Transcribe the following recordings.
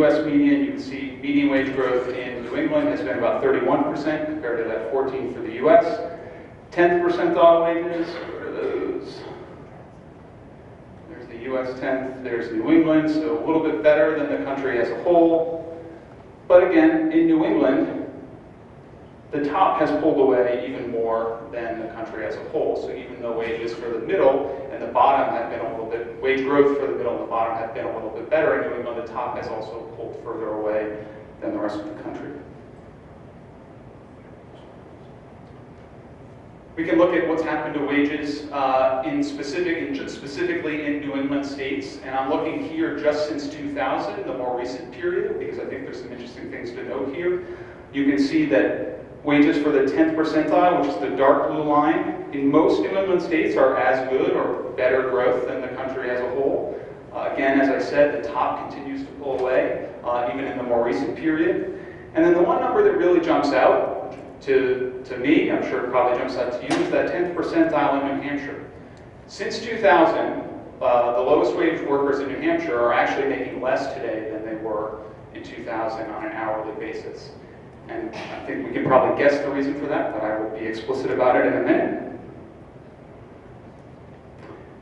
US median, you can see median wage growth in New England has been about 31% compared to that 14 for the US. 10th percentile wages, where are those? There's the US 10th, there's New England, so a little bit better than the country as a whole. But again, in New England, the top has pulled away even more than the country as a whole. So even though wages for the middle and the bottom have been a little bit, wage growth for the middle and the bottom have been a little bit better in New England, the top has also pulled further away than the rest of the country. We can look at what's happened to wages specifically in New England states, and I'm looking here just since 2000, the more recent period, because I think there's some interesting things to note here. You can see that wages for the 10th percentile, which is the dark blue line, in most New England states are as good or better growth than the country as a whole. Again, as I said, the top continues to pull away, even in the more recent period. And then the one number that really jumps out to me, I'm sure it probably jumps out to you, is that 10th percentile in New Hampshire. Since 2000, the lowest wage workers in New Hampshire are actually making less today than they were in 2000 on an hourly basis. And I think we can probably guess the reason for that, but I will be explicit about it in a minute.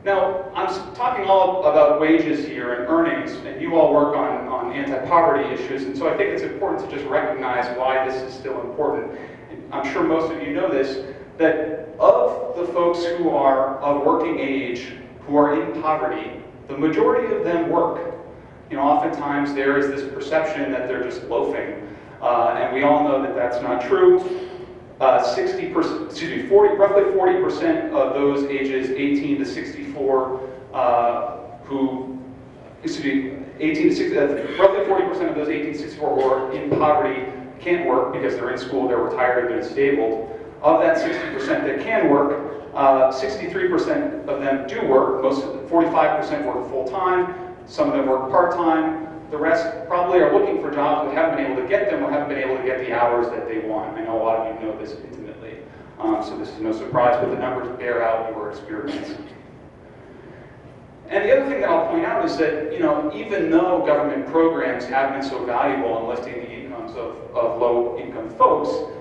Now, I'm talking all about wages here and earnings, and you all work on anti-poverty issues, and so I think it's important to just recognize why this is still important. I'm sure most of you know this, that of the folks who are of working age, who are in poverty, the majority of them work. You know, oftentimes there is this perception that they're just loafing. And we all know that that's not true. 60%, roughly 40% of those ages 18 to 64 roughly 40% of those 18 to 64 who are in poverty can't work because they're in school, they're retired, they're disabled. Of that 60% that can work, 63% of them do work. 45% work full-time. Some of them work part-time. The rest probably are looking for jobs but haven't been able to get them or haven't been able to get the hours that they want. I know a lot of you know this intimately, so this is no surprise, but the numbers bear out your experience. And the other thing that I'll point out is that, you know, even though government programs have been so valuable in lifting the incomes of low-income folks,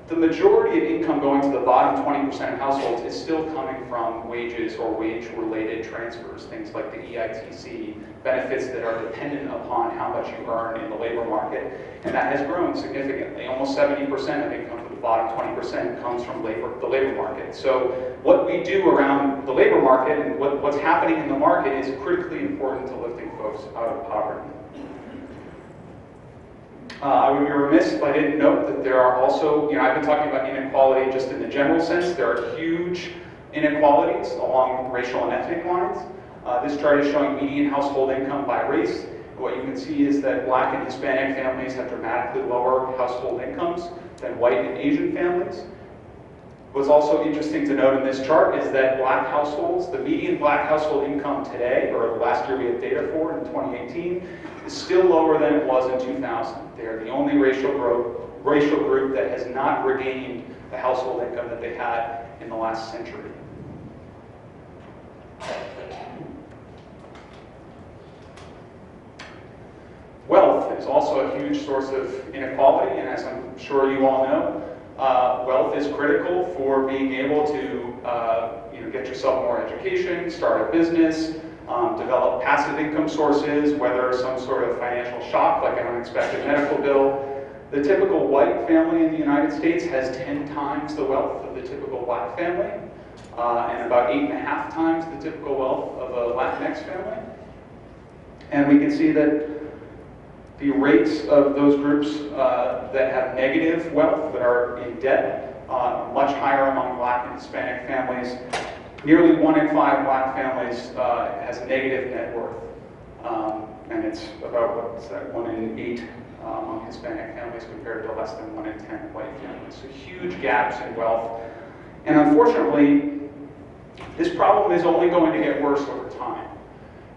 the majority of income going to the bottom 20% of households is still coming from wages or wage-related transfers, things like the EITC, benefits that are dependent upon how much you earn in the labor market, and that has grown significantly. Almost 70% of income for the bottom 20% comes from the labor market. So what we do around the labor market and what's happening in the market is critically important to lifting folks out of poverty. I would be remiss if I didn't note that there are also, you know, I've been talking about inequality just in the general sense. There are huge inequalities along racial and ethnic lines. This chart is showing median household income by race. What you can see is that Black and Hispanic families have dramatically lower household incomes than white and Asian families. What's also interesting to note in this chart is that Black households, the median Black household income today, or last year we had data for in 2018, is still lower than it was in 2000. They're the only racial group that has not regained the household income that they had in the last century. Wealth is also a huge source of inequality, and as I'm sure you all know, wealth is critical for being able to get yourself more education, start a business, develop passive income sources, weather some sort of financial shock like an unexpected medical bill. The typical white family in the United States has 10 times the wealth of the typical Black family, and about 8.5 times the typical wealth of a Latinx family. And we can see that the rates of those groups that have negative wealth, that are in debt, much higher among Black and Hispanic families. Nearly 1 in 5 Black families has negative net worth, and it's about, what's that, 1 in 8 among Hispanic families compared to less than 1 in 10 white families. So huge gaps in wealth. And unfortunately, this problem is only going to get worse over time.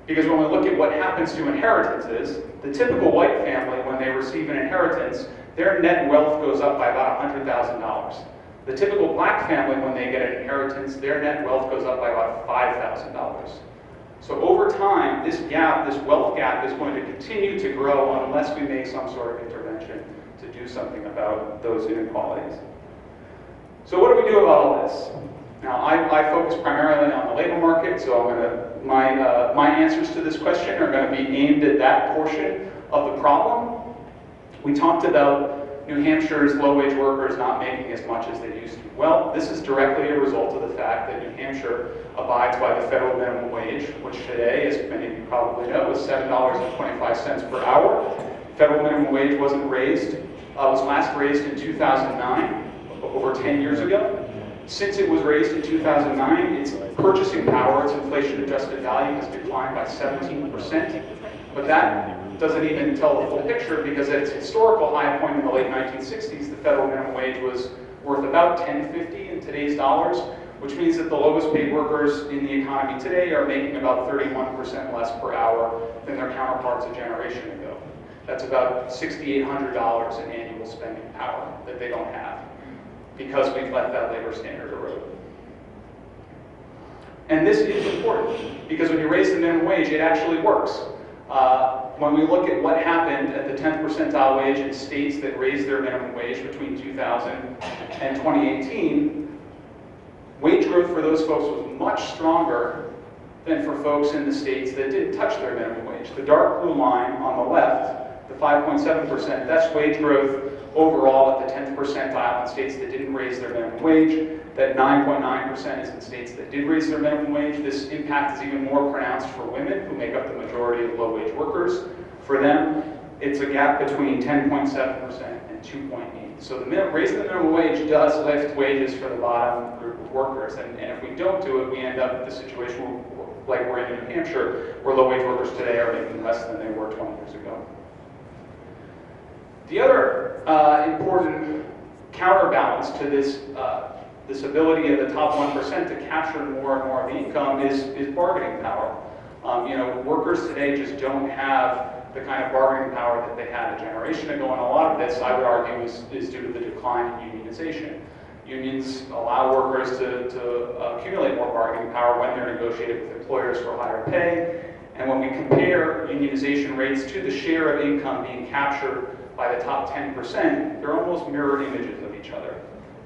Because when we look at what happens to inheritances, the typical white family, when they receive an inheritance, their net wealth goes up by about $100,000. The typical Black family, when they get an inheritance, their net wealth goes up by about $5,000. So over time, this gap, this wealth gap, is going to continue to grow unless we make some sort of intervention to do something about those inequalities. So what do we do about all this? Now, I focus primarily on the labor market, so my answers to this question are going to be aimed at that portion of the problem. We talked about New Hampshire's low-wage workers not making as much as they used to. Well, this is directly a result of the fact that New Hampshire abides by the federal minimum wage, which today, as many of you probably know, is $7.25 per hour. Federal minimum wage was last raised in 2009, over 10 years ago. Since it was raised in 2009, its purchasing power, its inflation-adjusted value, has declined by 17%. But that doesn't even tell the full picture, because at its historical high point in the late 1960s, the federal minimum wage was worth about $10.50 in today's dollars, which means that the lowest paid workers in the economy today are making about 31% less per hour than their counterparts a generation ago. That's about $6,800 in annual spending power that they don't have, because we've let that labor standard erode. And this is important, because when you raise the minimum wage, it actually works. When we look at what happened at the 10th percentile wage in states that raised their minimum wage between 2000 and 2018, wage growth for those folks was much stronger than for folks in the states that didn't touch their minimum wage. The dark blue line on the left, the 5.7%, that's wage growth overall at the 10th percentile in states that didn't raise their minimum wage. That 9.9% is in states that did raise their minimum wage. This impact is even more pronounced for women, who make up the majority of low-wage workers. For them, it's a gap between 10.7% and 2.8%. So raising the minimum wage does lift wages for the bottom group of workers. And if we don't do it, we end up in the situation like we're in New Hampshire, where low-wage workers today are making less than they were 20 years ago. The other important counterbalance to this this ability of the top 1% to capture more and more of the income is bargaining power. Workers today just don't have the kind of bargaining power that they had a generation ago, and a lot of this, I would argue, is due to the decline in unionization. Unions allow workers to accumulate more bargaining power when they're negotiated with employers for higher pay, and when we compare unionization rates to the share of income being captured by the top 10%, they're almost mirror images of each other.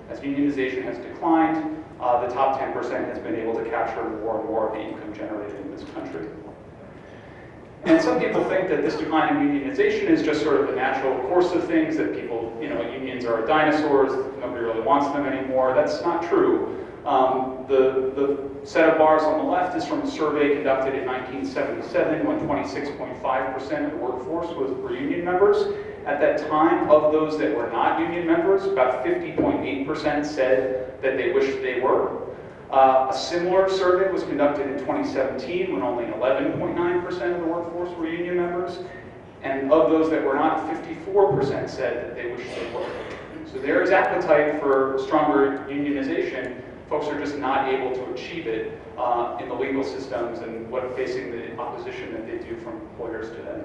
As unionization has declined, the top 10% has been able to capture more and more of the income generated in this country. And some people think that this decline in unionization is just sort of the natural course of things, that people, unions are dinosaurs, nobody really wants them anymore. That's not true. The set of bars on the left is from a survey conducted in 1977, when 26.5% of the workforce were union members. At that time, of those that were not union members, about 50.8% said that they wished they were. A similar survey was conducted in 2017, when only 11.9% of the workforce were union members. And of those that were not, 54% said that they wished they were. So there is appetite for stronger unionization. Folks are just not able to achieve it in the legal systems and facing the opposition that they do from employers today.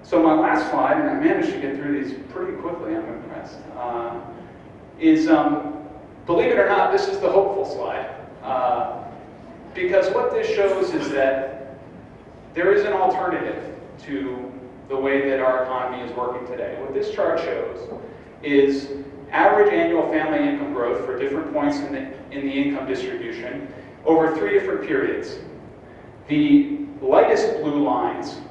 So my last slide, and I managed to get through these pretty quickly, I'm impressed, is, believe it or not, this is the hopeful slide. Because what this shows is that there is an alternative to the way that our economy is working today. What this chart shows is average annual family income growth for different points in the income distribution over 3 different periods. The lightest blue lines,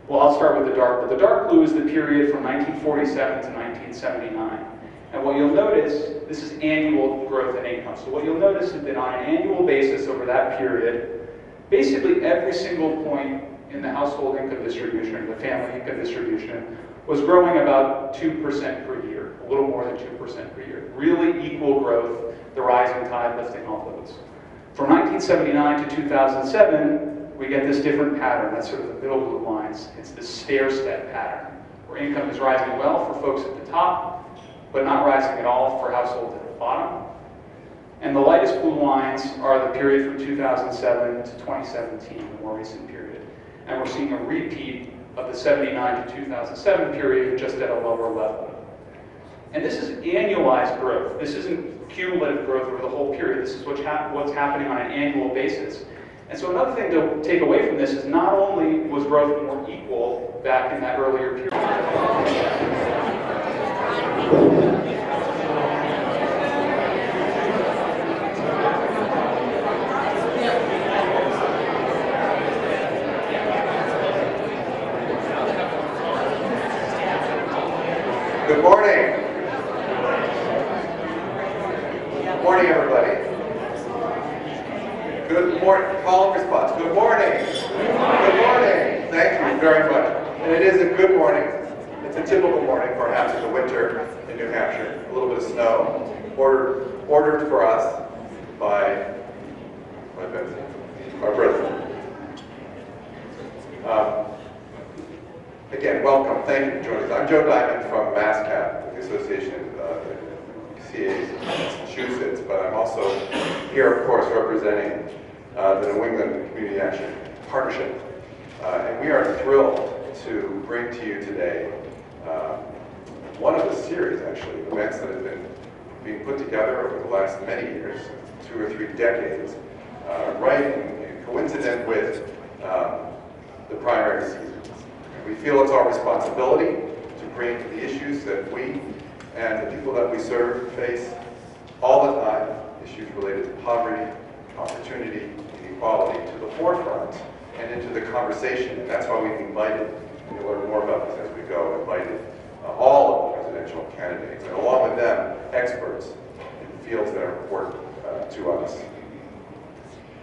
well, I'll start with the dark, but the dark blue is the period from 1947 to 1979. And what you'll notice, this is annual growth in income. So what you'll notice is that on an annual basis over that period, basically every single point in the household income distribution, the family income distribution, was growing about 2% per year, a little more than 2% per year. Really equal growth, the rising tide lifting all boats. From 1979 to 2007, we get this different pattern. That's sort of the middle blue lines. It's this stair-step pattern, where income is rising well for folks at the top, but not rising at all for households at the bottom. And the lightest blue lines are the period from 2007 to 2017, the more recent period. And we're seeing a repeat of the 79 to 2007 period, just at a lower level. And this is annualized growth. This isn't cumulative growth over the whole period. This is what's happening on an annual basis. And so another thing to take away from this is not only was growth more equal back in that earlier period. Good morning. Good morning, everybody. Good morning. Call and response. Good morning. Good morning. Thank you very much. And it is a good morning. It's a typical morning, perhaps in the winter in New Hampshire. A little bit of snow, ordered for us by Betsy, our president. Again, welcome. Thank you for joining us. I'm Joe Diamond from NECAP, the Association of CAs in Massachusetts, but I'm also here, of course, representing the New England Community Action Partnership. And we are thrilled to bring to you today one of the series, actually, of events that have been being put together over the last many years, 2 or 3 decades, right in coincident with the primary season. We feel it's our responsibility to bring the issues that we and the people that we serve face all the time, issues related to poverty, opportunity, inequality, to the forefront and into the conversation. And that's why we've invited, and you'll learn more about this as we go, invited all of the presidential candidates, and along with them, experts in fields that are important to us.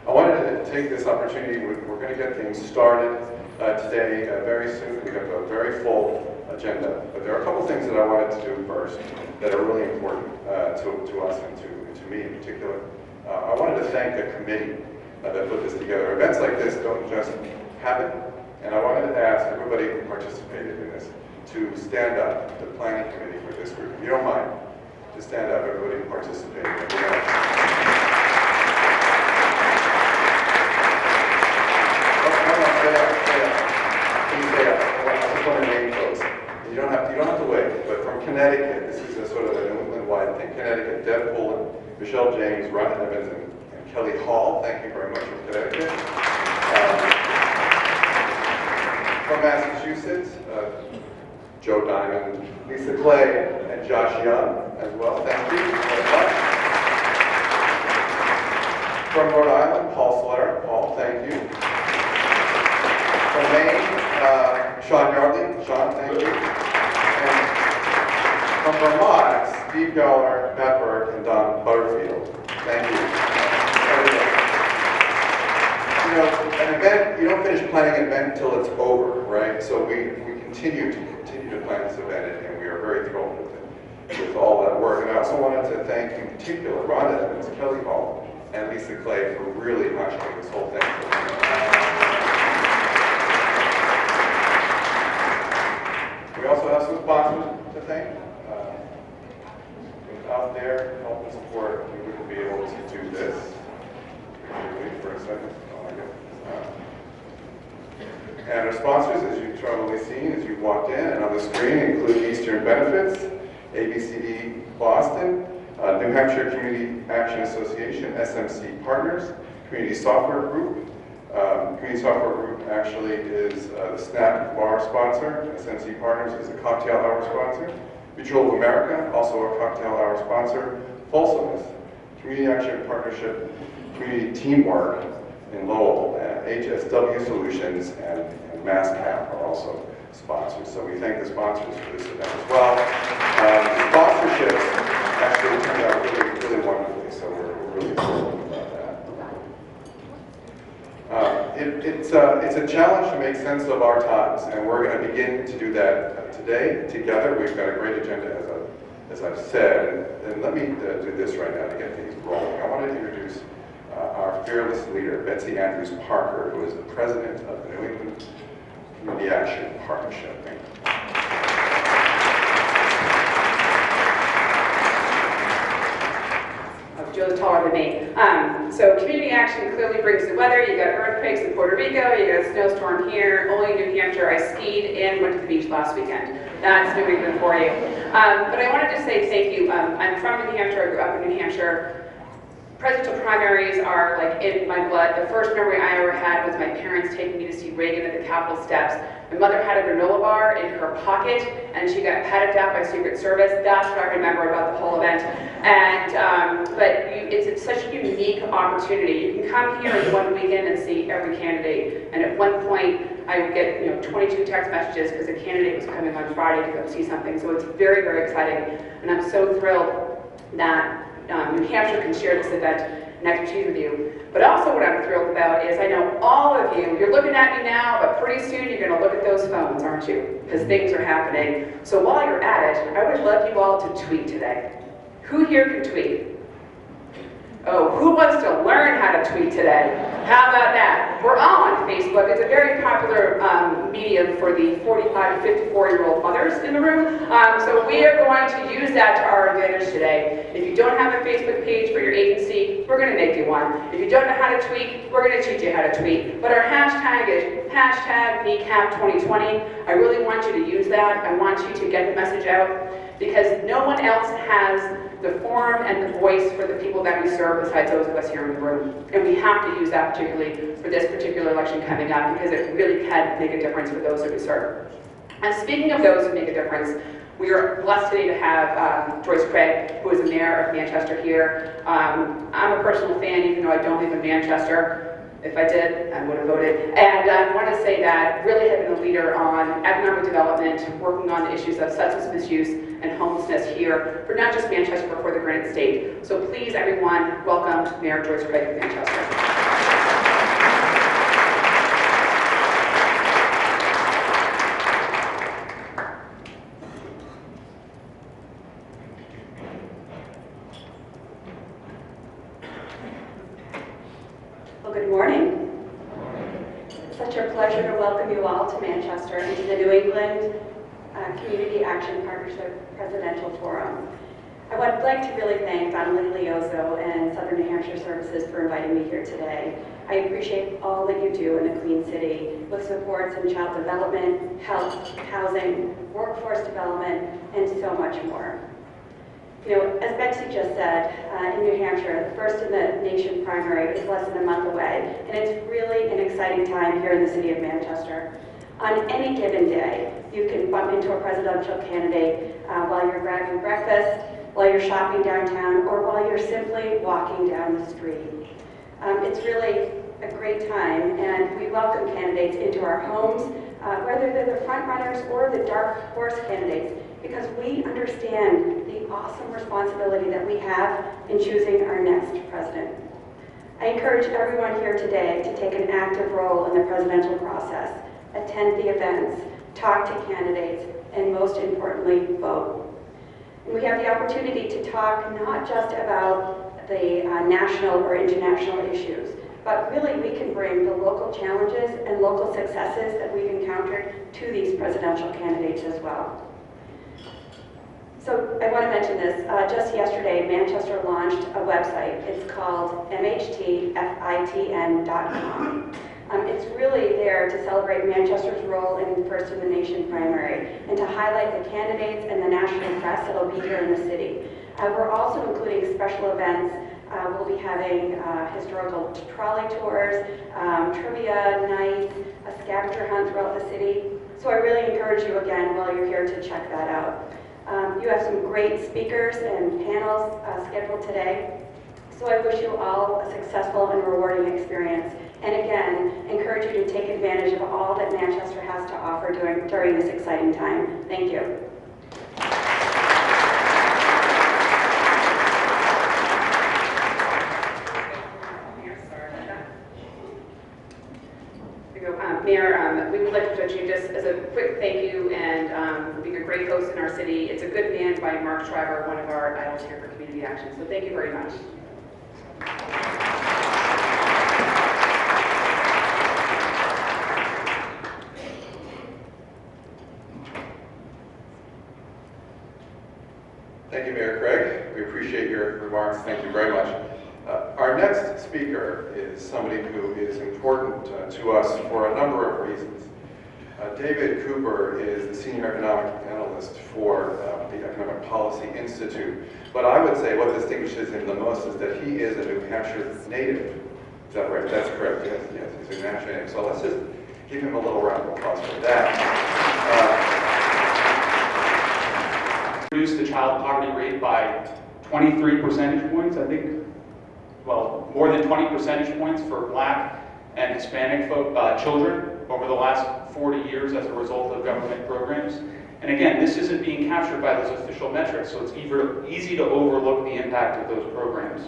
I wanted to take this opportunity. We're going to get things started today very soon. We have a very full agenda, but there are a couple things that I wanted to do first that are really important to us and to me in particular. I wanted to thank the committee that put this together. Events like this don't just happen, and I wanted to ask everybody who participated in this to stand up, the planning committee for this group. If you don't mind, to stand up, everybody who participated. You don't have to wait, but from Connecticut, this is a sort of a New England-wide thing. Connecticut, Deb Pullen, Michelle James, Rhonda Evans, and Kelly Hall. Thank you very much from Connecticut. From Massachusetts, Joe Diamond, Lisa Clay, and Josh Young as well. Thank you very much. From Rhode Island, Paul Slater. Paul, thank you. From Maine, Sean Yardley. Sean, thank you. And from Vermont, Steve Geller, Matt Burke, and Don Butterfield. Thank you. You know, an event, you don't finish planning an event until it's over, right? So we continue to plan this event, and we are very thrilled with all that work. And I also wanted to thank, in particular, Rhonda Evans, Kelly Hall, and Lisa Clay for really ushering this whole thing. We also have some sponsors to thank. Without their help and support, we wouldn't be able to do this. Wait for a second. Oh my goodness. And our sponsors, as you've probably seen as you walked in and on the screen, include Eastern Benefits, ABCD Boston, New Hampshire Community Action Association, SMC Partners, Community Software Group. Community Software Group actually is the snack bar sponsor. SMC Partners is a cocktail hour sponsor. Mutual of America, also a cocktail hour sponsor. Folsomeness, Community Action Partnership, Community Teamwork in Lowell, HSW Solutions, and NECAP are also sponsors. So we thank the sponsors for this event as well. The sponsorships actually turned out really wonderfully, so we're really thrilled about that. It's a challenge to make sense of our times, and we're going to begin to do that today together. We've got a great agenda, as I've said, and let me do this right now to get things rolling. I want to introduce our fearless leader, Betsy Andrews Parker, who is the president of the New England Community Action Partnership. Joe's taller than me. So community action clearly brings the weather. You got earthquakes in Puerto Rico, you got a snowstorm here. Only New Hampshire Hampshire. I skied and went to the beach last weekend. That's New England for you. But I wanted to say thank you. I'm from New Hampshire. I grew up in New Hampshire. Presidential primaries are like in my blood. The first memory I ever had was my parents taking me to see Reagan at the Capitol steps. My mother had a granola bar in her pocket, and she got patted down by Secret Service. That's what I remember about the whole event. And it's such a unique opportunity. You can come here in one weekend and see every candidate. And at one point, I would get 22 text messages because a candidate was coming on Friday to go see something. So it's very, very exciting, and I'm so thrilled that New Hampshire can share this event and expertise with you. But also what I'm thrilled about is I know all of you, you're looking at me now, but pretty soon you're going to look at those phones, aren't you? Because things are happening. So while you're at it, I would love you all to tweet today. Who here can tweet? Oh, who wants to learn how to tweet today? How about that? We're all on Facebook. It's a very popular medium for the 45 to 54-year-old mothers in the room. So we are going to use that to our advantage today. If you don't have a Facebook page for your agency, we're going to make you one. If you don't know how to tweet, we're going to teach you how to tweet. But our hashtag is hashtag NECAP 2020. I really want you to use that. I want you to get the message out because no one else has the forum and the voice for the people that we serve besides those of us here in the room. And we have to use that particularly for this particular election coming up because it really can make a difference for those that we serve. And speaking of those who make a difference, we are blessed today to have Joyce Craig, who is the mayor of Manchester here. I'm a personal fan, even though I don't live in Manchester. If I did, I would have voted. And I want to say that really have been a leader on economic development, working on the issues of substance misuse and homelessness here, for not just Manchester, but for the Granite State. So please, everyone, welcome Mayor Joyce Craig of Manchester. Good morning. It's such a pleasure to welcome you all to Manchester and to the New England Community Action Partnership Presidential Forum. I would like to really thank Donnelly Leozzo and Southern New Hampshire Services for inviting me here today. I appreciate all that you do in the Queen City with supports in child development, health, housing, workforce development, and so much more. As Betsy just said, in New Hampshire, the first in the nation primary is less than a month away, and it's really an exciting time here in the city of Manchester. On any given day, you can bump into a presidential candidate while you're grabbing breakfast, while you're shopping downtown, or while you're simply walking down the street. It's really a great time, and we welcome candidates into our homes, whether they're the front runners or the dark horse candidates, because we understand the awesome responsibility that we have in choosing our next president. I encourage everyone here today to take an active role in the presidential process, attend the events, talk to candidates, and most importantly, vote. And we have the opportunity to talk not just about the national or international issues, but really we can bring the local challenges and local successes that we've encountered to these presidential candidates as well. So I want to mention this. Just yesterday, Manchester launched a website. It's called mhtfitn.com. It's really there to celebrate Manchester's role in First in the Nation primary and to highlight the candidates and the national press that will be here in the city. We're also including special events. We'll be having historical trolley tours, trivia nights, a scavenger hunt throughout the city. So I really encourage you again while you're here to check that out. You have some great speakers and panels scheduled today. So I wish you all a successful and rewarding experience. And again, encourage you to take advantage of all that Manchester has to offer during this exciting time. Thank you. Mayor, we would like to judge you just as a quick thank you and being a great host in our city. It's a Good Man by Mark Schreiber, one of our idols here for Community Action. So thank you very much. Thank you, Mayor Craig. We appreciate your remarks. Thank you very much. Our next speaker is somebody who is important to us for a number of reasons. David Cooper is the Senior Economic Analyst for the Economic Policy Institute. But I would say what distinguishes him the most is that he is a New Hampshire native. Is that right? That's correct, yes, yes, he's a New Hampshire native. So let's just give him a little round of applause for that. Reduced the child poverty rate by 23 percentage points, I think. Well, more than 20 percentage points for Black and Hispanic children over the last 40 years as a result of government programs. And again, this isn't being captured by those official metrics, so it's easy to overlook the impact of those programs.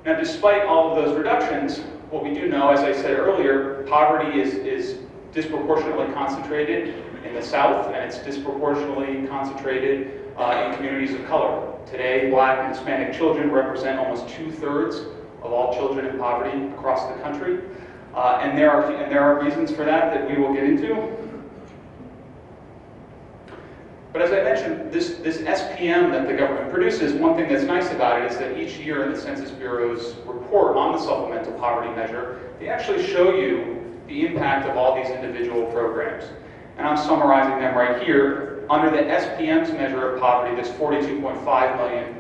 Now, despite all of those reductions, what we do know, as I said earlier, poverty is disproportionately concentrated in the South, and it's disproportionately concentrated in communities of color. Today, Black and Hispanic children represent almost 2/3 of all children in poverty across the country. And there are reasons for that we will get into. But as I mentioned, this SPM that the government produces, one thing that's nice about it is that each year in the Census Bureau's report on the supplemental poverty measure, they actually show you the impact of all these individual programs. And I'm summarizing them right here. Under the SPM's measure of poverty, there's 42.5 million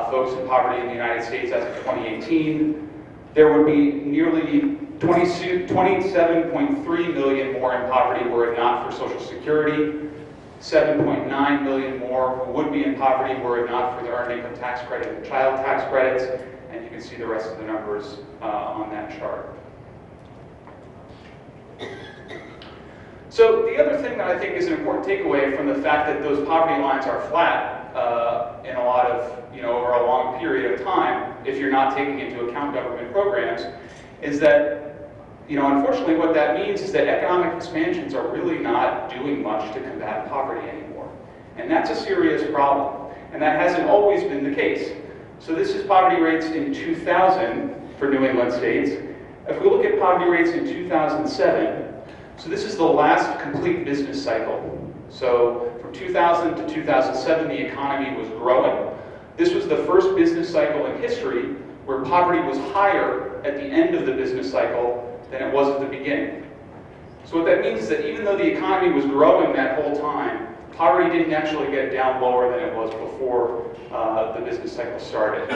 folks in poverty in the United States as of 2018. There would be nearly 27.3 million more in poverty were it not for Social Security, 7.9 million more who would be in poverty were it not for the Earned Income Tax Credit and Child Tax Credits, and you can see the rest of the numbers on that chart. So the other thing that I think is an important takeaway from the fact that those poverty lines are flat in a lot of, over a long period of time, if you're not taking into account government programs, is that, unfortunately what that means is that economic expansions are really not doing much to combat poverty anymore. And that's a serious problem. And that hasn't always been the case. So this is poverty rates in 2000 for New England states. If we look at poverty rates in 2007, so this is the last complete business cycle. So from 2000 to 2007, the economy was growing. This was the first business cycle in history where poverty was higher at the end of the business cycle than it was at the beginning. So what that means is that even though the economy was growing that whole time, poverty didn't actually get down lower than it was before the business cycle started.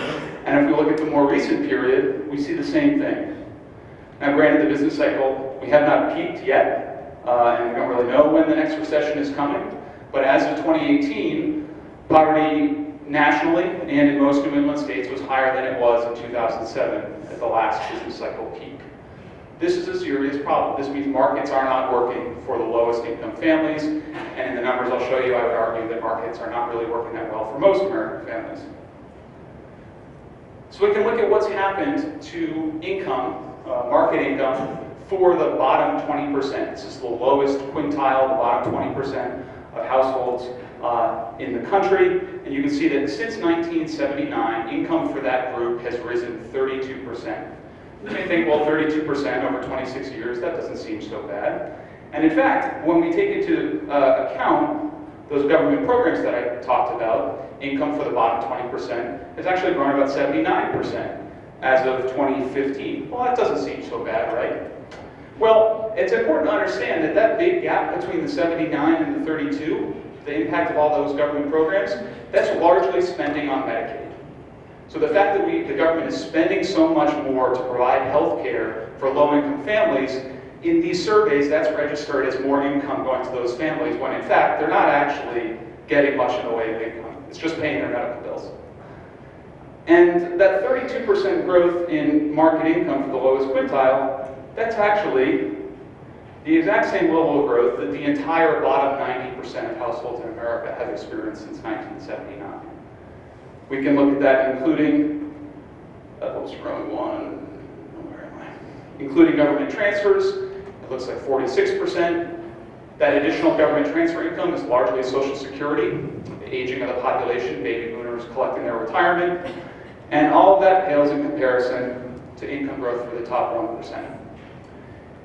And if we look at the more recent period, we see the same thing. Now granted, the business cycle, we have not peaked yet, and we don't really know when the next recession is coming, but as of 2018, poverty nationally and in most New England states was higher than it was in 2007 at the last business cycle peak. This is a serious problem. This means markets are not working for the lowest income families, and in the numbers I'll show you, I would argue that markets are not really working that well for most American families. So we can look at what's happened to income, market income, for the bottom 20%. This is the lowest quintile, the bottom 20% of households in the country. And you can see that since 1979, income for that group has risen 32%. You may think, well, 32% over 26 years, that doesn't seem so bad. And in fact, when we take into account those government programs that I talked about, income for the bottom 20% has actually grown about 79% as of 2015. Well, that doesn't seem so bad, right? Well, it's important to understand that that big gap between the 79 and the 32, the impact of all those government programs, that's largely spending on Medicaid. So the fact that the government is spending so much more to provide health care for low-income families, in these surveys, that's registered as more income going to those families, when in fact, they're not actually getting much in the way of income. It's just paying their medical bills. And that 32% growth in market income for the lowest quintile, that's actually the exact same level of growth that the entire bottom 90% of households in America have experienced since 1979. We can look at that including, including government transfers. It looks like 46%. That additional government transfer income is largely Social Security, the aging of the population, baby boomers collecting their retirement, and all of that pales in comparison to income growth for the top 1%.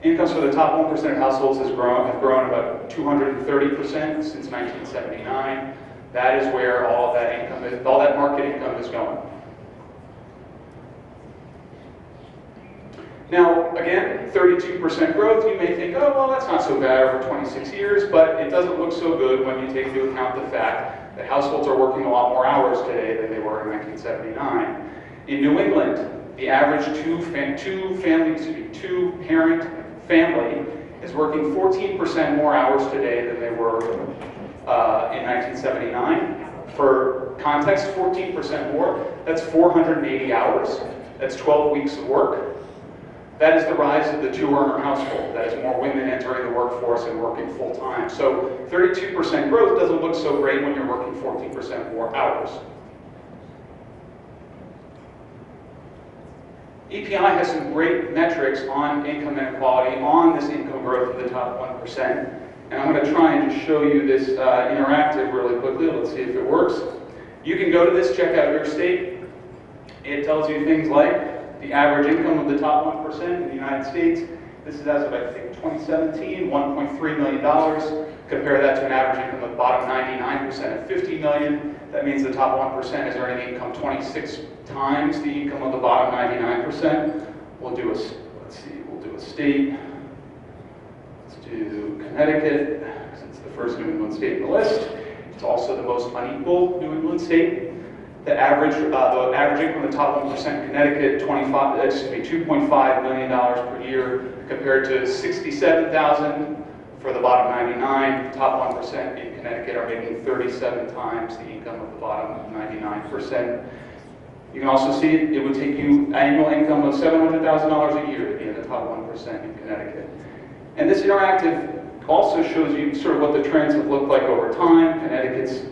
Incomes for the top 1% of households have grown about 230% since 1979. That is where all of that income is, all that market income is going. Now, again, 32% growth, you may think, oh, well, that's not so bad over 26 years, but it doesn't look so good when you take into account the fact that households are working a lot more hours today than they were in 1979. In New England, the average two-parent family is working 14% more hours today than they were in 1979. For context, 14% more, that's 480 hours. That's 12 weeks of work. That is the rise of the two-earner household. That is more women entering the workforce and working full-time. So 32% growth doesn't look so great when you're working 14% more hours. EPI has some great metrics on income inequality, on this income growth of the top 1%. And I'm going to try and just show you this interactive really quickly. Let's see if it works. You can go to this, check out your state. It tells you things like the average income of the top 1% in the United States. This is as of, I think, 2017, $1.3 million. Compare that to an average income of the bottom 99% of $50 million. That means the top 1% is earning income 26 times the income of the bottom 99%. We'll do a, let's see, we'll do a state. Let's do Connecticut, because it's the first New England state in the list. It's also the most unequal New England state. The average income of the top 1% in Connecticut, $2.5 million per year, compared to $67,000 for the bottom 99. Top 1% in Connecticut are making 37 times the income of the bottom 99%. You can also see it would take you annual income of $700,000 a year to be in the top 1% in Connecticut. And this interactive also shows you sort of what the trends have looked like over time. Connecticut's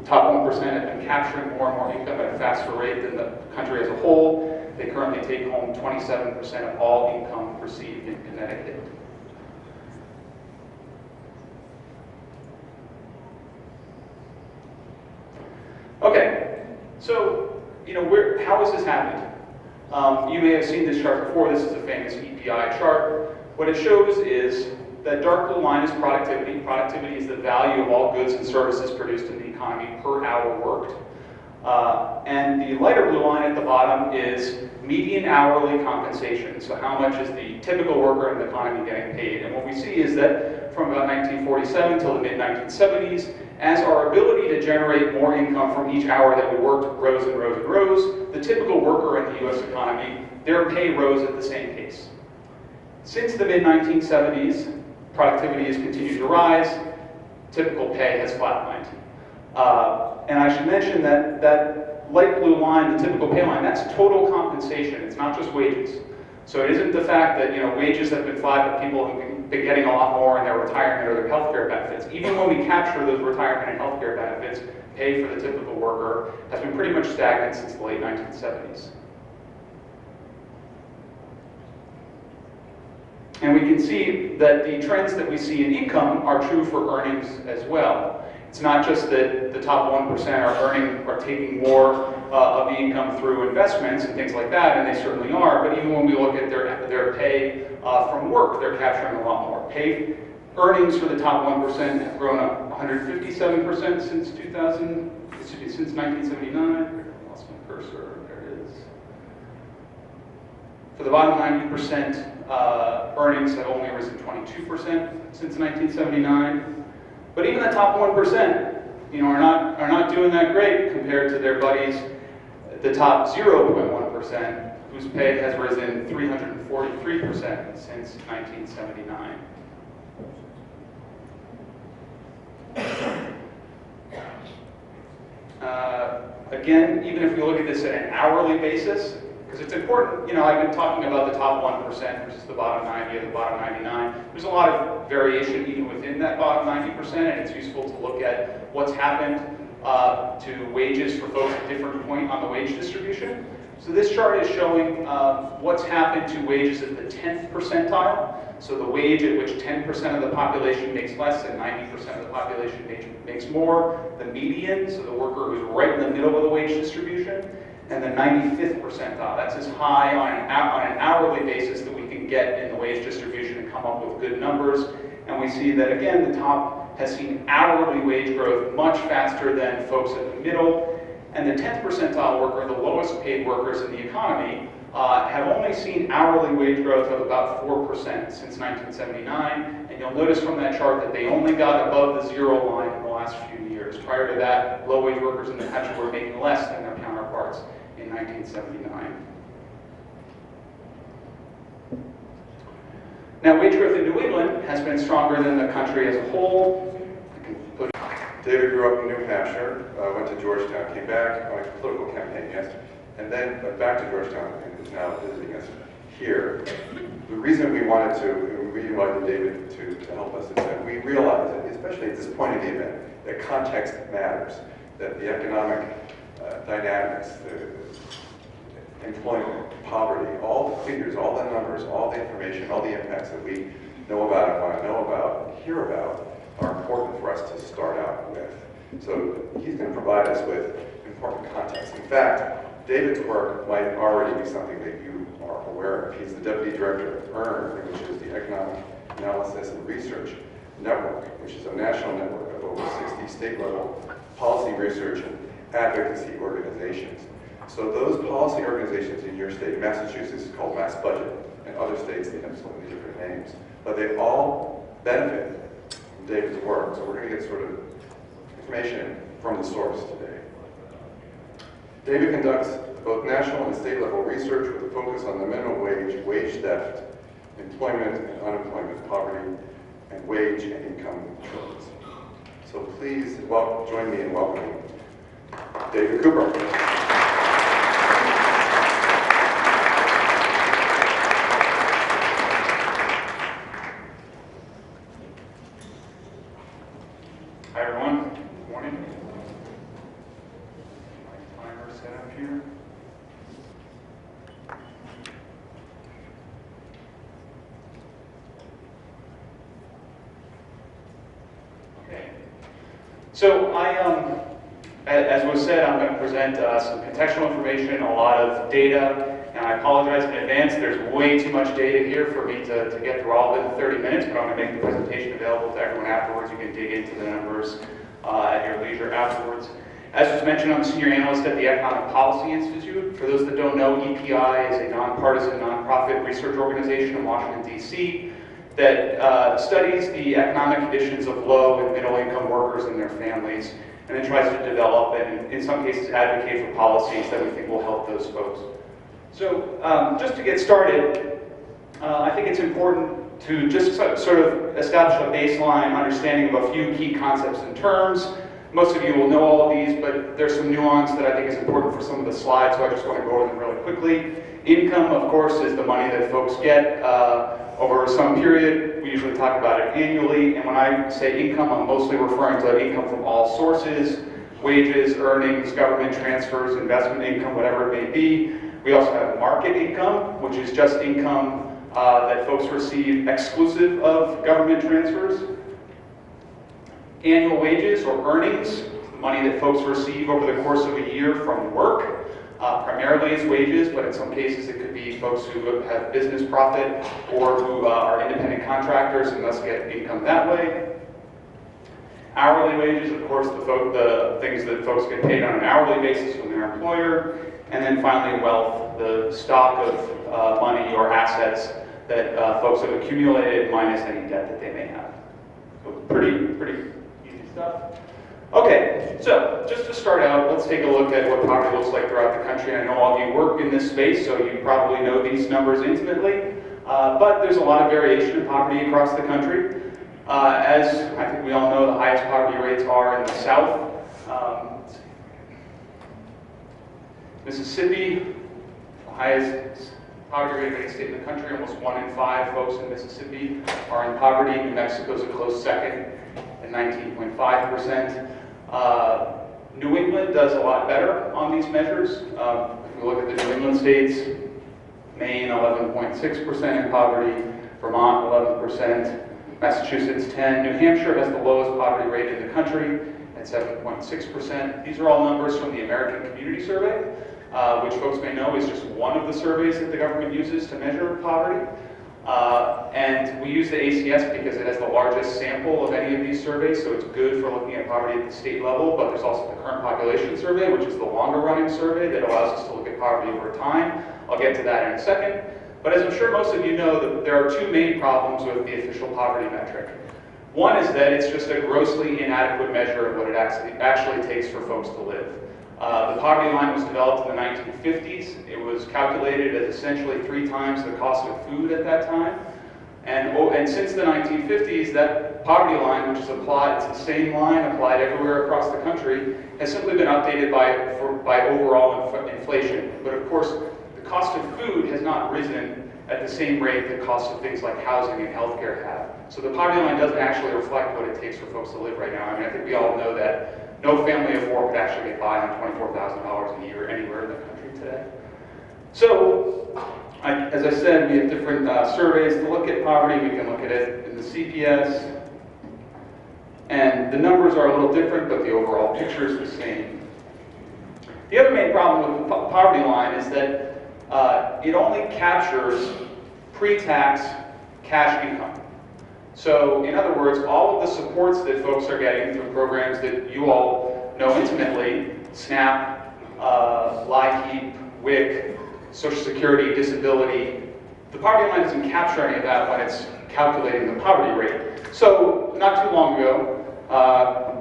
top 1% have been capturing more and more income at a faster rate than the country as a whole. They currently take home 27% of all income received in Connecticut. Okay, so how has this happened? You may have seen this chart before. This is a famous EPI chart. What it shows is that dark blue line is productivity. Productivity is the value of all goods and services produced in the economy per hour worked. And the lighter blue line at the bottom is median hourly compensation. So how much is the typical worker in the economy getting paid? And what we see is that from about 1947 till the mid-1970s, as our ability to generate more income from each hour that we worked rose and rose and rose, the typical worker in the US economy, their pay rose at the same pace. Since the mid-1970s, productivity has continued to rise, typical pay has flatlined. And I should mention that that light blue line, the typical pay line, that's total compensation, it's not just wages. So it isn't the fact that wages have been flat, but people have been getting a lot more in their retirement or their healthcare benefits. Even when we capture those retirement and healthcare benefits, pay for the typical worker has been pretty much stagnant since the late 1970s. And we can see that the trends that we see in income are true for earnings as well. It's not just that the top 1% are taking more of the income through investments and things like that, and they certainly are, but even when we look at their pay from work, they're capturing a lot more. Earnings for the top 1% have grown up 157% since 1979. I lost my cursor, there it is. For the bottom 90%, earnings have only risen 22% since 1979. But even the top 1%, are not doing that great compared to their buddies, the top 0.1%, whose pay has risen 343% since 1979. Again, even if we look at this at an hourly basis, because it's important, I've been talking about the top 1% versus the bottom 90 or the bottom 99. There's a lot of variation even within that bottom 90%, and it's useful to look at what's happened to wages for folks at different point on the wage distribution. So this chart is showing what's happened to wages at the 10th percentile. So the wage at which 10% of the population makes less and 90% of the population makes more. The median, so the worker who's right in the middle of the wage distribution. And the 95th percentile, that's as high on an hourly basis that we can get in the wage distribution and come up with good numbers. And we see that, again, the top has seen hourly wage growth much faster than folks at the middle. And the 10th percentile worker, the lowest paid workers in the economy, have only seen hourly wage growth of about 4% since 1979, and you'll notice from that chart that they only got above the zero line in the last few years. Prior to that, low-wage workers in the country were making less than their counterparts in 1979. Now, wage growth in New England has been stronger than the country as a whole. David grew up in New Hampshire, went to Georgetown, came back on a political campaign, yes, and then went back to Georgetown and is now visiting us here. The reason we invited David to help us is that we realize that, especially at this point in the event, that context matters, that the economic dynamics, the employment, poverty, all the figures, all the numbers, all the information, all the impacts that we know about and want to know about and hear about are important for us to start out with. So he's going to provide us with important context. In fact, David's work might already be something that you are aware of. He's the Deputy Director of EARN, which is the Economic Analysis and Research Network, which is a national network of over 60 state-level policy research and advocacy organizations. So those policy organizations in your state, Massachusetts is called Mass Budget, and other states they have slightly different names, but they all benefit from David's work. So we're going to get sort of information from the source today. David conducts both national and state level research with a focus on the minimum wage, wage theft, employment and unemployment, poverty, and wage and income trends. So please join me in welcoming David Cooper. Hi everyone, good morning. My timer set up here. Okay. So as was said, I'm going to present some contextual information, a lot of data, and I apologize in advance. There's way too much data here for me to get through all of it in 30 minutes, but I'm going to make the presentation available to everyone afterwards. You can dig into the numbers at your leisure afterwards. As was mentioned, I'm a senior analyst at the Economic Policy Institute. For those that don't know, EPI is a nonpartisan, nonprofit research organization in Washington, D.C. that studies the economic conditions of low and middle income workers and their families, and then tries to develop and, in some cases, advocate for policies that we think will help those folks. So just to get started, I think it's important to just sort of establish a baseline understanding of a few key concepts and terms. Most of you will know all of these, but there's some nuance that I think is important for some of the slides, so I just want to go over them really quickly. Income, of course, is the money that folks get over some period. We usually talk about it annually, and when I say income, I'm mostly referring to income from all sources: wages, earnings, government transfers, investment income, whatever it may be. We also have market income, which is just income that folks receive exclusive of government transfers. Annual wages or earnings, the money that folks receive over the course of a year from work, primarily as wages, but in some cases it could be folks who have business profit or who are independent contractors and thus get income that way. Hourly wages, of course, the things that folks get paid on an hourly basis from their employer. And then finally, wealth, the stock of money or assets that folks have accumulated minus any debt that they may have. So pretty easy stuff. Okay, so just to start out, let's take a look at what poverty looks like throughout the country. I know all of you work in this space, so you probably know these numbers intimately, but there's a lot of variation in poverty across the country. As I think we all know, the highest poverty rates are in the South. Mississippi, the highest poverty rate state in the country. Almost 1 in 5 folks in Mississippi are in poverty. New Mexico's a close second at 19.5%. New England does a lot better on these measures. If we look at the New England states, Maine 11.6% in poverty, Vermont 11%, Massachusetts 10%. New Hampshire has the lowest poverty rate in the country at 7.6%. These are all numbers from the American Community Survey, which folks may know is just one of the surveys that the government uses to measure poverty. And we use the ACS because it has the largest sample of any of these surveys, so it's good for looking at poverty at the state level, but there's also the Current Population Survey, which is the longer running survey that allows us to look at poverty over time. I'll get to that in a second. But as I'm sure most of you know, there are two main problems with the official poverty metric. One is that it's just a grossly inadequate measure of what it actually takes for folks to live. The poverty line was developed in the 1950s. It was calculated as essentially 3 times the cost of food at that time. And since the 1950s, that poverty line, which is applied, it's the same line applied everywhere across the country, has simply been updated by overall inflation. But of course, the cost of food has not risen at the same rate that costs of things like housing and healthcare have. So the poverty line doesn't actually reflect what it takes for folks to live right now. I mean, I think we all know that no family of 4 could actually get by on $24,000 a year anywhere in the country today. So, as I said, we have different surveys to look at poverty. We can look at it in the CPS. And the numbers are a little different, but the overall picture is the same. The other main problem with the poverty line is that it only captures pre-tax cash income. So, in other words, all of the supports that folks are getting through programs that you all know intimately, SNAP, LIHEAP, WIC, Social Security, disability, the poverty line doesn't capture any of that when it's calculating the poverty rate. So, not too long ago,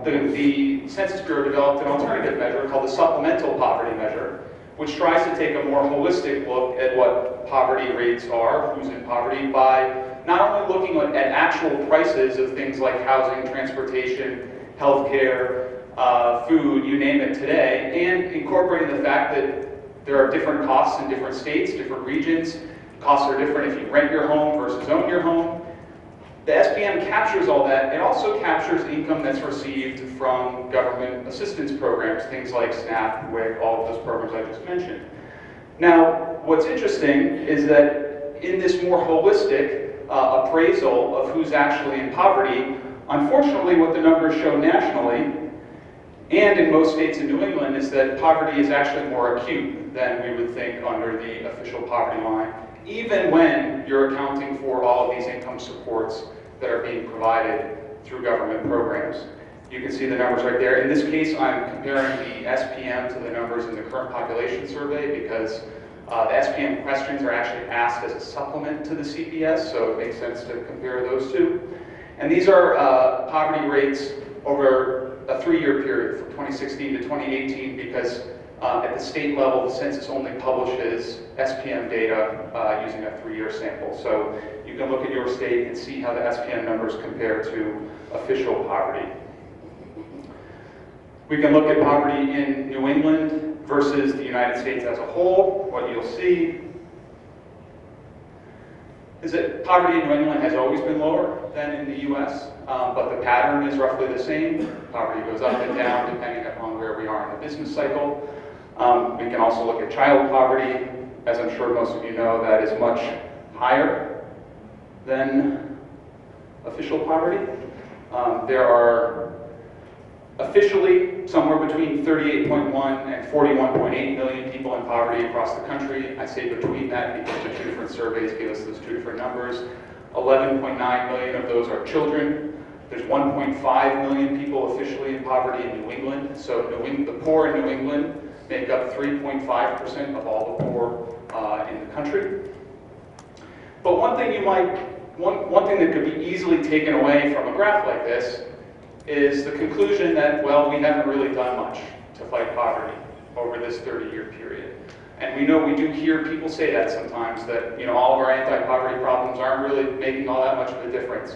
the Census Bureau developed an alternative measure called the supplemental poverty measure, which tries to take a more holistic look at what poverty rates are, who's in poverty, by not only looking at actual prices of things like housing, transportation, healthcare, food, you name it today, and incorporating the fact that there are different costs in different states, different regions. Costs are different if you rent your home versus own your home. The SPM captures all that. It also captures income that's received from government assistance programs, things like SNAP, WIC, all of those programs I just mentioned. Now, what's interesting is that in this more holistic appraisal of who's actually in poverty, unfortunately what the numbers show nationally and in most states in New England is that poverty is actually more acute than we would think under the official poverty line, even when you're accounting for all of these income supports that are being provided through government programs. You can see the numbers right there. In this case, I'm comparing the SPM to the numbers in the current population survey because the SPM questions are actually asked as a supplement to the CPS, so it makes sense to compare those two. And these are poverty rates over a 3-year period from 2016 to 2018 because at the state level, the census only publishes SPM data using a 3-year sample. So you can look at your state and see how the SPM numbers compare to official poverty. We can look at poverty in New England versus the United States as a whole. What you'll see is that poverty in New England has always been lower than in the US, but the pattern is roughly the same. Poverty goes up and down depending upon where we are in the business cycle. We can also look at child poverty. As I'm sure most of you know, that is much higher than official poverty. There are officially somewhere between 38.1 and 41.8 million people in poverty across the country. I say between that because the 2 different surveys give us those 2 different numbers. 11.9 million of those are children. There's 1.5 million people officially in poverty in New England. So the poor in New England make up 3.5% of all the poor in the country. But one thing that could be easily taken away from a graph like this is the conclusion that, well, we haven't really done much to fight poverty over this 30-year period. And we know we do hear people say that sometimes, that all of our anti-poverty problems aren't really making all that much of a difference.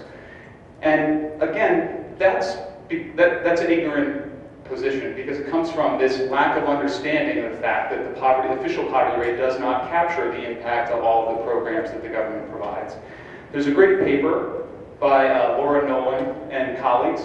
And again, that's an ignorant position because it comes from this lack of understanding of the fact that the official poverty rate does not capture the impact of all of the programs that the government provides. There's a great paper by Laura Nolan and colleagues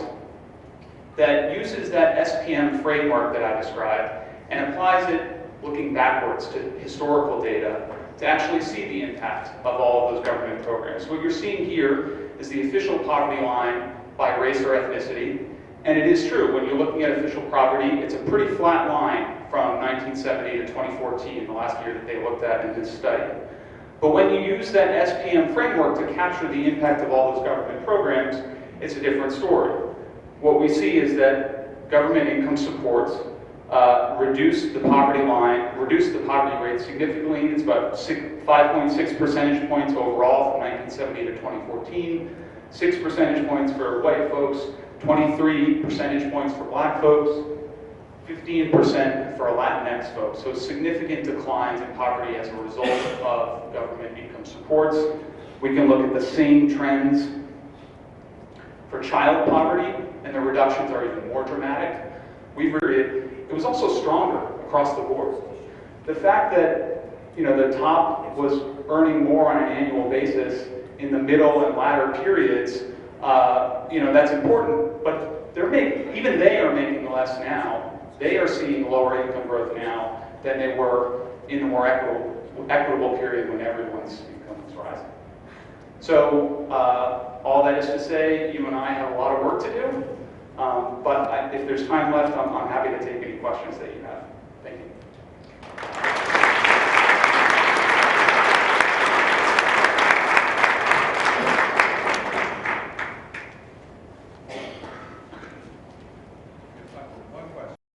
that uses that SPM framework that I described and applies it looking backwards to historical data to actually see the impact of all of those government programs. What you're seeing here is the official poverty line by race or ethnicity. And it is true, when you're looking at official poverty, it's a pretty flat line from 1970 to 2014, the last year that they looked at in this study. But when you use that SPM framework to capture the impact of all those government programs, it's a different story. What we see is that government income supports reduced the poverty line, reduced the poverty rate significantly. It's about 5.6 percentage points overall from 1970 to 2014, 6 percentage points for white folks, 23 percentage points for black folks, 15% for Latinx folks. So significant declines in poverty as a result of government income supports. We can look at the same trends for child poverty, and the reductions are even more dramatic. It was also stronger across the board. The fact that the top was earning more on an annual basis in the middle and latter periods, that's important, but even they are making less now. They are seeing lower income growth now than they were in the more equitable period when everyone's income was rising. So all that is to say, you and I have a lot of work to do, but if there's time left, I'm happy to take any questions that you have.